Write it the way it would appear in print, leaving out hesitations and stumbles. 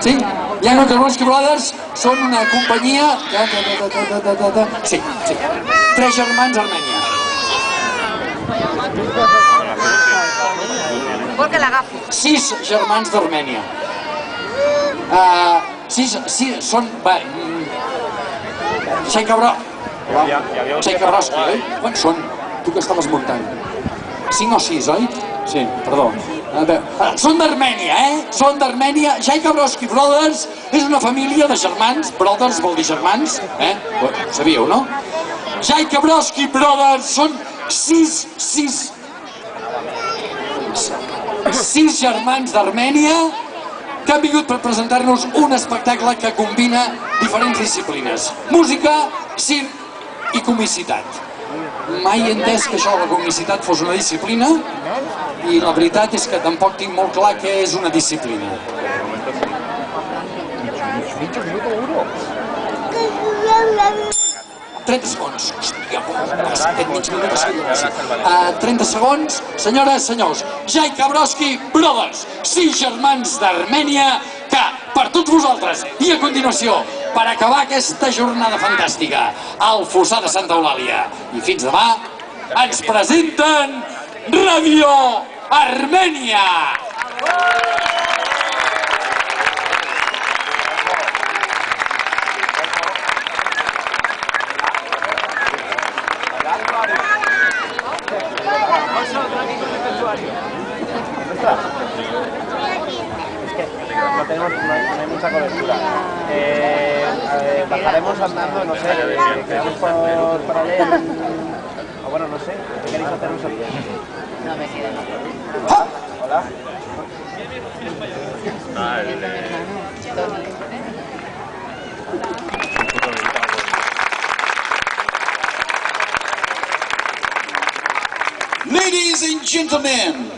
Sí? Young Okrowski Brothers són una companyia... Sí, sí. 3 germans d'Armènia. Vol que l'agafi. 6 germans d'Armènia. 6 són... Txaikovski, oi? Quants són? Tu que estaves muntant. 5 o 6, oi? Sí, perdó. Són d'Armènia, Són d'Armènia. Txaikovski Brothers és una família de germans. Brothers vol dir germans, Ho sabíeu, no? Txaikovski Brothers són 6 germans d'Armènia que han vingut per presentar-nos un espectacle que combina diferents disciplines. Música, circ i comicitat. Mai he entès que això, la comicitat, fos una disciplina i la veritat és que tampoc tinc molt clar què és una disciplina. 30 segons. Hòstia, aquest mig minut ha sigut 30 segons. Senyores, senyors, Txaikovski Brothers, 6 germans d'Armènia que, per tots vosaltres, i a continuació, per acabar aquesta jornada fantàstica, al Fossar de Santa Eulàlia, i fins demà, ens presenten Radio Armènia! No hay mucha cobertura. Bajaremos andando, no sé, queremos por paralelo. O bueno, no sé, ¿qué queréis hacer vosotros? No me queda. Hola. Ladies and gentlemen,